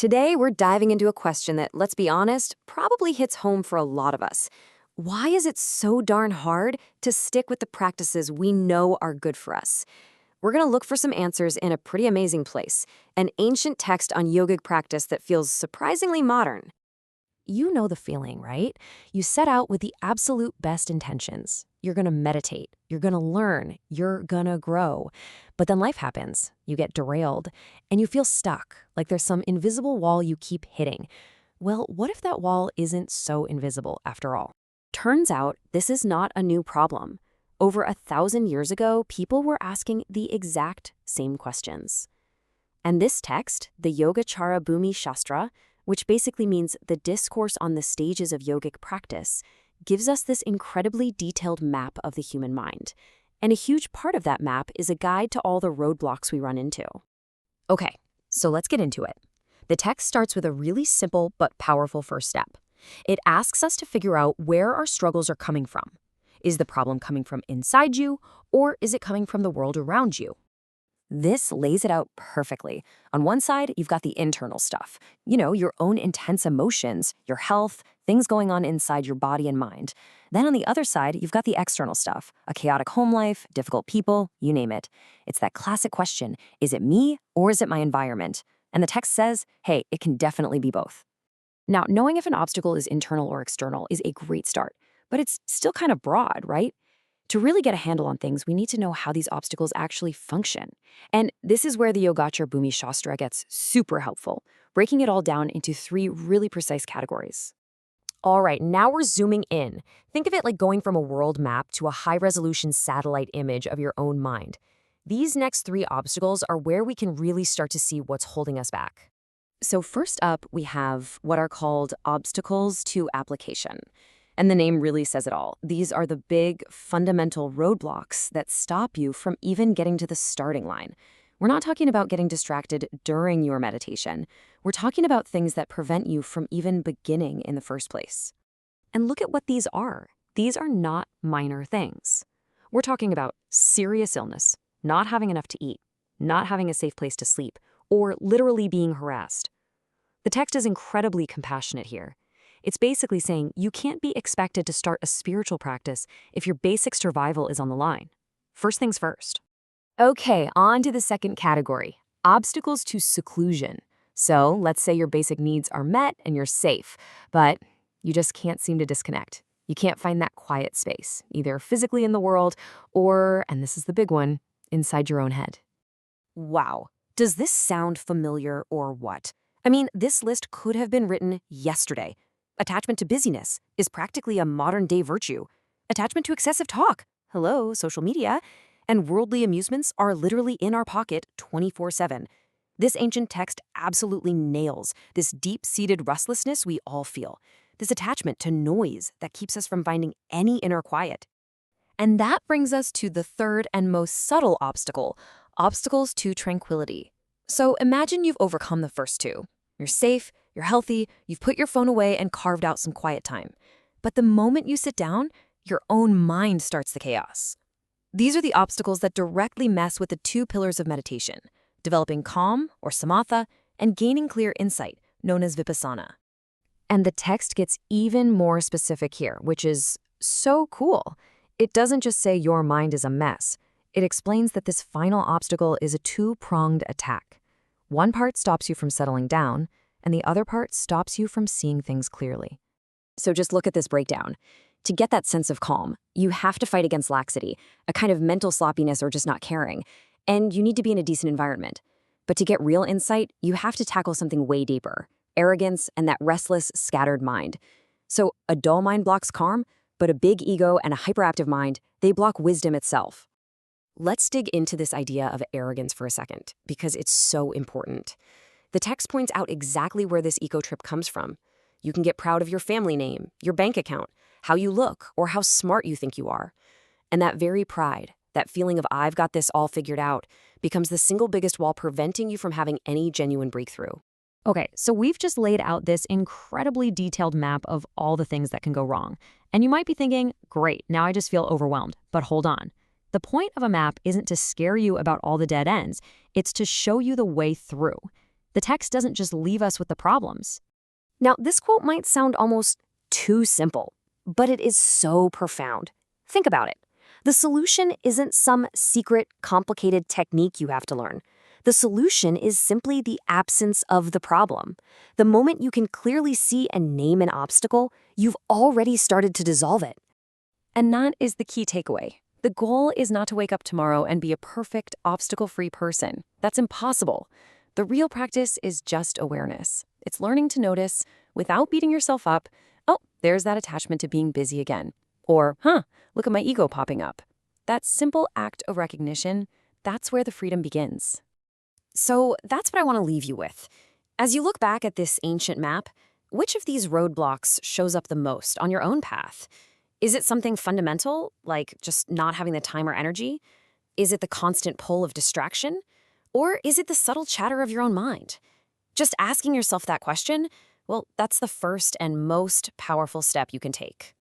Today, we're diving into a question that, let's be honest, probably hits home for a lot of us. Why is it so darn hard to stick with the practices we know are good for us? We're going to look for some answers in a pretty amazing place, an ancient text on yogic practice that feels surprisingly modern. You know the feeling, right? You set out with the absolute best intentions. You're going to meditate, you're going to learn, you're going to grow. But then life happens, you get derailed, and you feel stuck, like there's some invisible wall you keep hitting. Well, what if that wall isn't so invisible after all? Turns out, this is not a new problem. Over 1,000 years ago, people were asking the exact same questions. And this text, the Yogacara Bhumi Shastra, which basically means the discourse on the stages of yogic practice, gives us this incredibly detailed map of the human mind. And a huge part of that map is a guide to all the roadblocks we run into. Okay, so let's get into it. The text starts with a really simple but powerful first step. It asks us to figure out where our struggles are coming from. Is the problem coming from inside you, or is it coming from the world around you? This lays it out perfectly. On one side, you've got the internal stuff. You know, your own intense emotions, your health, things going on inside your body and mind. Then on the other side, you've got the external stuff, a chaotic home life, difficult people, you name it. It's that classic question, is it me or is it my environment? And the text says, hey, it can definitely be both. Now, knowing if an obstacle is internal or external is a great start, but it's still kind of broad, right? To really get a handle on things, we need to know how these obstacles actually function. And this is where the Yogacara Bhumi Shastra gets super helpful, breaking it all down into 3 really precise categories. All right, now we're zooming in. Think of it like going from a world map to a high-resolution satellite image of your own mind. These next 3 obstacles are where we can really start to see what's holding us back. So first up, we have what are called obstacles to application. And the name really says it all. These are the big, fundamental roadblocks that stop you from even getting to the starting line. We're not talking about getting distracted during your meditation. We're talking about things that prevent you from even beginning in the first place. And look at what these are. These are not minor things. We're talking about serious illness, not having enough to eat, not having a safe place to sleep, or literally being harassed. The text is incredibly compassionate here. It's basically saying you can't be expected to start a spiritual practice if your basic survival is on the line. First things first. Okay, on to the second category, obstacles to seclusion. So let's say your basic needs are met and you're safe, but you just can't seem to disconnect. You can't find that quiet space, either physically in the world or, and this is the big one, inside your own head. Wow. Does this sound familiar or what? I mean, this list could have been written yesterday. Attachment to busyness is practically a modern-day virtue. Attachment to excessive talk, hello, social media, and worldly amusements are literally in our pocket 24/7. This ancient text absolutely nails this deep-seated restlessness we all feel, this attachment to noise that keeps us from finding any inner quiet. And that brings us to the third and most subtle obstacle, obstacles to tranquility. So imagine you've overcome the first 2. You're safe, you're healthy, you've put your phone away and carved out some quiet time. But the moment you sit down, your own mind starts the chaos. These are the obstacles that directly mess with the 2 pillars of meditation, developing calm, or samatha, and gaining clear insight, known as vipassana. And the text gets even more specific here, which is so cool. It doesn't just say your mind is a mess. It explains that this final obstacle is a 2-pronged attack. One part stops you from settling down, and the other part stops you from seeing things clearly. So just look at this breakdown. To get that sense of calm, you have to fight against laxity, a kind of mental sloppiness or just not caring, and you need to be in a decent environment. But to get real insight, you have to tackle something way deeper, arrogance and that restless, scattered mind. So a dull mind blocks calm, but a big ego and a hyperactive mind, they block wisdom itself. Let's dig into this idea of arrogance for a second, because it's so important. The text points out exactly where this ego trip comes from. You can get proud of your family name, your bank account, how you look, or how smart you think you are. And that very pride, that feeling of I've got this all figured out, becomes the single biggest wall preventing you from having any genuine breakthrough. Okay, so we've just laid out this incredibly detailed map of all the things that can go wrong. And you might be thinking, great, now I just feel overwhelmed. But hold on. The point of a map isn't to scare you about all the dead ends. It's to show you the way through. The text doesn't just leave us with the problems. Now, this quote might sound almost too simple, but it is so profound. Think about it. The solution isn't some secret, complicated technique you have to learn. The solution is simply the absence of the problem. The moment you can clearly see and name an obstacle, you've already started to dissolve it. And that is the key takeaway. The goal is not to wake up tomorrow and be a perfect, obstacle-free person. That's impossible. The real practice is just awareness. It's learning to notice, without beating yourself up, oh, there's that attachment to being busy again. Or, look at my ego popping up. That simple act of recognition, that's where the freedom begins. So that's what I want to leave you with. As you look back at this ancient map, which of these roadblocks shows up the most on your own path? Is it something fundamental, like just not having the time or energy? Is it the constant pull of distraction? Or is it the subtle chatter of your own mind? Just asking yourself that question, well, that's the first and most powerful step you can take.